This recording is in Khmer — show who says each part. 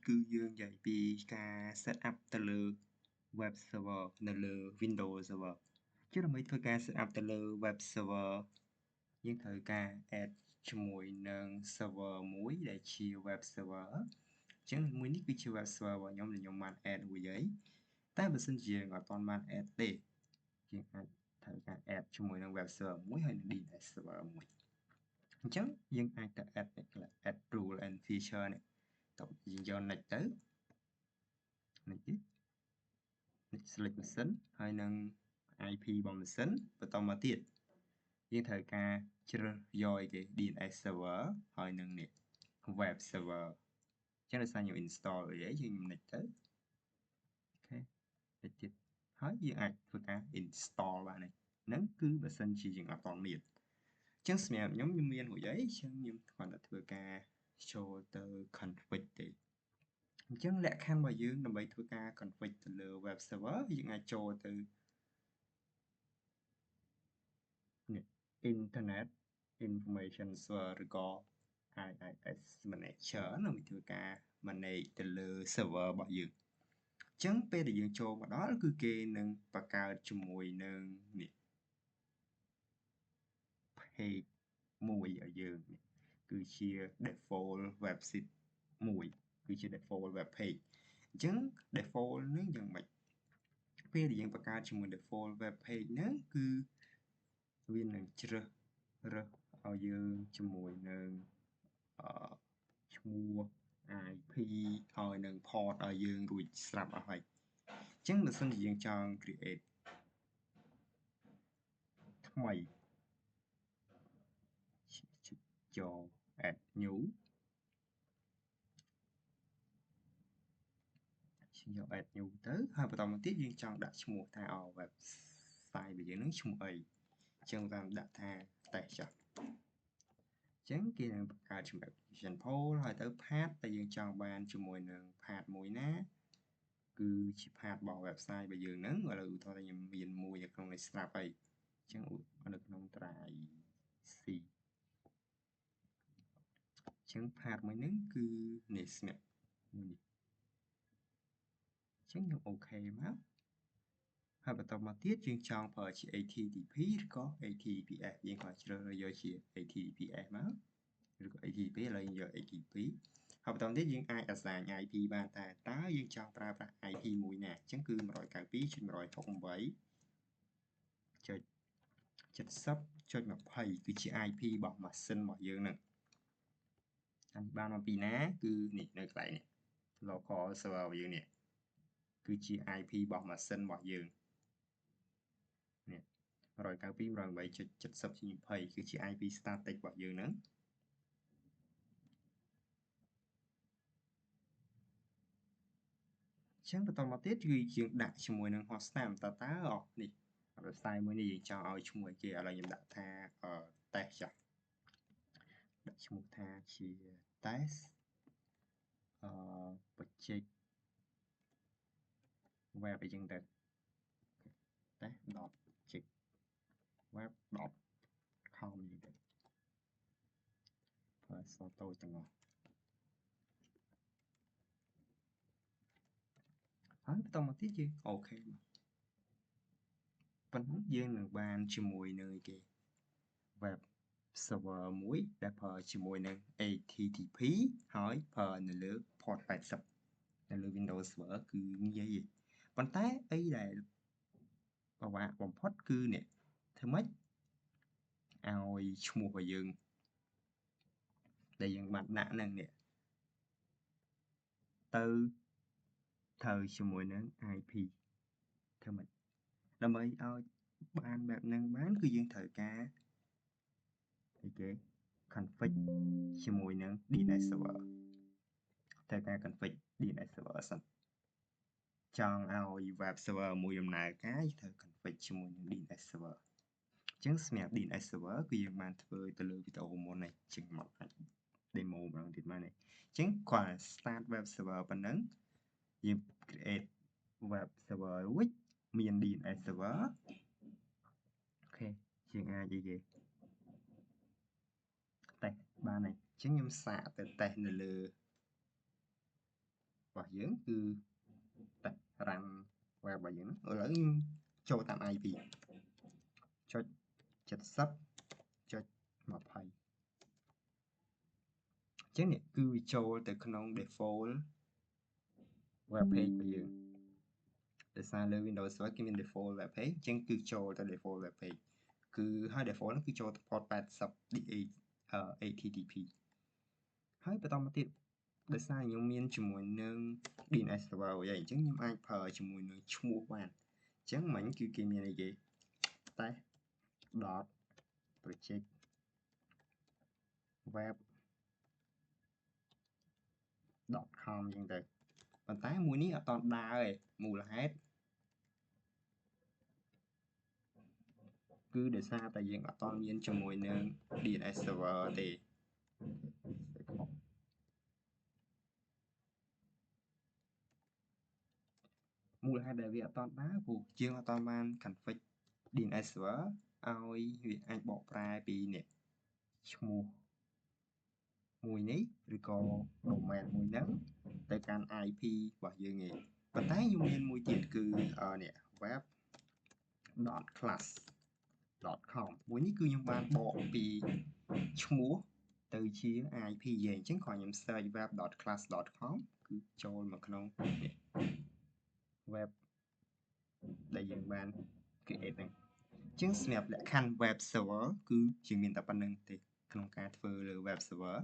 Speaker 1: គឺយើងនិយាយពីការ set up ទៅលើ web server នៅលើ Windows server ជាដើម្បីធ្វើការ set up ទៅលើ web server យើងត្រូវការ add ជាមួយនឹង server មួយដែលជា web server អញ្ចឹងមួយនេះគឺជា web server របស់ខ្ញុំដែលខ្ញុំបាន add រួចហើយតែបើសិនជាយើងអត់ទាន់បាន add ទេយើងអាចត្រូវការ add ជាមួយនឹង web server មួយហើយនឹង DNS server មួយអញ្ចឹងយើងអាចទៅ add rule and feature នេះតោះយើងយក next ទៅ next ទៀត next select ម៉ាស៊ីនហើយនឹង IP របស់ម៉ាស៊ីនបន្តមកទៀតយើងត្រូវការជ្រើសយកអីគេ DNS server ហើយនឹងនេះ web server អញ្ចឹងដោយសារខ្ញុំ install រួចហើយយើង next ទៅអូខេ next ទៀតហើយយើងអាចធ្វើការ install បានហ្នឹងគឺបើសិនជាយើងអត់ទាន់មានអញ្ចឹងសម្រាប់ខ្ញុំមានរួចហើយអញ្ចឹងខ្ញុំគ្រាន់តែធ្វើការចូលទៅ config ទេអញ្ចឹងលក្ខខណ្ឌរបស់យើងដើម្បីធ្វើការ config ទៅលើ web server យើងអាចចូលទៅនេះ internet information server ឬក៏ IIS manager ដើម្បីធ្វើការ manage ទៅលើ server របស់យើងអញ្ចឹងពេលដែលយើងចូលមកដល់គឺគេនឹងបង្កើតជាមួយនឹងនេះ page មួយឲ្យយើងនេះគឺជា default website មួយគឺជា default web page អញ្ចឹង default នឹងយ៉ាងម៉េចពេលដែលយើងបង្កើតជាមួយ default web page ហ្នឹងគឺវានឹងជ្រើសរើសឲ្យយើងជាមួយនឹងឈ្មោះ IP ហើយនឹង port ឲ្យយើងរួចស្រាប់អស់ហើយអញ្ចឹងបើសិនជាយើងចង់ create ថ្មីចូល add new យក add new ទៅហើយបន្តមកទៀតយើងចង់ដាក់ឈ្មោះថា website របស់យើងនឹងឈ្មោះអីអញ្ចឹងតាមដាក់ថា test ចុះអញ្ចឹងគេនឹងបង្កើតជា application poll ហើយទៅ path ដែលយើងចង់បានជាមួយនឹង path មួយណាគឺជា path របស់ website របស់យើងហ្នឹងឥឡូវឧទាហរណ៍ថាខ្ញុំមានមួយនៅក្នុងនេះស្រាប់ហើយអញ្ចឹងនៅក្នុង try C អញ្ចឹង path មួយហ្នឹងគឺនេះស្នាក់មួយនេះអញ្ចឹងខ្ញុំអូខេមកហើយបន្តមកទៀតយើងចង់ប្រើជា HTTP ឬក៏ HTTPS យើងក៏ជ្រើសរើសយកជា HTTPS មកឬក៏ HTTP ឥឡូវយើងយក HTTP ហើយបន្តទៀតយើងអាច assign IP បានតែតើយើងចង់ប្រើប្រាស់ IP មួយណាអញ្ចឹងគឺ 192.168.70.20 គឺជា IP របស់ម៉ាស៊ីនរបស់យើងហ្នឹងអានេះបានមកពីណាគឺនេះនៅកន្លែងនេះ local server របស់យើងនេះគឺជា IP របស់ម៉ាស៊ីនរបស់យើងនេះ 192.168.70.20 គឺជា IP static របស់យើងហ្នឹងអញ្ចឹងបន្តមកទៀតគឺយើងដាក់ជាមួយនឹង hostname តើនេះ website មួយនេះយើងចង់ឲ្យឈ្មោះអីគេឥឡូវខ្ញុំដាក់ថា test ចុះដាក់ឈ្មោះថាជា test project web អីចឹងទៅ test.project web.com អីទៅប្រើអក្សរតូចទាំងអស់ហើយបន្តមកទៀតយើងអូខេមកប៉ុណ្ណឹងយើងនឹងបានជាមួយនឹងគេ web server មួយដែលប្រើជាមួយនឹង HTTP ហើយប្រើនៅលើ port 80នៅលើ Windows Server គឺងាយទេប៉ុន្តែអីដែលពិបាកបំផុតគឺនេះធ្វើម៉េចឲ្យឈ្មោះរបស់យើងដែលយើងបានដាក់ហ្នឹងនេះទៅត្រូវជាមួយនឹង IP ធ្វើម៉េចដើម្បីឲ្យបានបែបហ្នឹងបានគឺយើងត្រូវការអីគេ config ជាមួយនឹង DNS server ត្រូវការ config DNS server សិនចង់ឲ្យ web server មួយដំណើរការយើងត្រូវ config ជាមួយនឹង DNS server អញ្ចឹងសម្រាប់ DNS server គឺយើងបានធ្វើទៅលើវីដេអូមុនហើយអញ្ចឹងមកអាច demo ម្ដងទៀតមកនេះអញ្ចឹងគ្រាន់តែ start web server ប៉ុណ្ណឹងយើង create web server រួចមាន DNS server អូខេយើងអាចអីគេ test បានហើយអញ្ចឹងខ្ញុំសាកទៅ test នៅលើ របស់យើងគឺតែ run web របស់យើងឥឡូវចូលតាម IP ចុច 70 ចុច 20 អញ្ចឹងនេះគឺវាចូលទៅក្នុង default web page របស់យើងដោយសារលើ Windows Server គេមាន default web page អញ្ចឹងគឺចូលទៅ default web page គឺហើយ default ហ្នឹងគឺចូលទៅ port 80 HTTP ហើយបន្តមកទៀតដោយសារខ្ញុំមានជាមួយនឹង DNS server វិញអញ្ចឹងខ្ញុំអាចប្រើជាមួយនឹងឈ្មោះបានអញ្ចឹងមិញគឺគេមានអីគេ test.project web.com អញ្ចឹងទៅប៉ុន្តែមួយនេះអត់តដើរទេមូលហេតុគឺដោយសារតែយើងអត់តមានជាមួយនឹង DNS server ទេមូលហេតុដែលវាអត់តដើរព្រោះយើងអត់តបាន config DNS server ឲ្យវាអាចបកប្រែពីនេះឈ្មោះមួយនេះឬក៏ domain មួយហ្នឹងទៅកាន់ IP របស់យើងឯងប៉ុន្តែខ្ញុំមានមួយទៀតគឺនេះ web.class.com មួយនេះគឺខ្ញុំបានបកពីឈ្មោះទៅជា IP យើងអញ្ចឹងគ្រាន់ខ្ញុំ search web.class.com គឺចូលមកក្នុងនេះ web ដែលយើងបាន create ហ្នឹងអញ្ចឹងសម្រាប់លក្ខខណ្ឌ web server គឺយើងមានតែប៉ុណ្្នឹងទេក្នុងការធ្វើលើ web server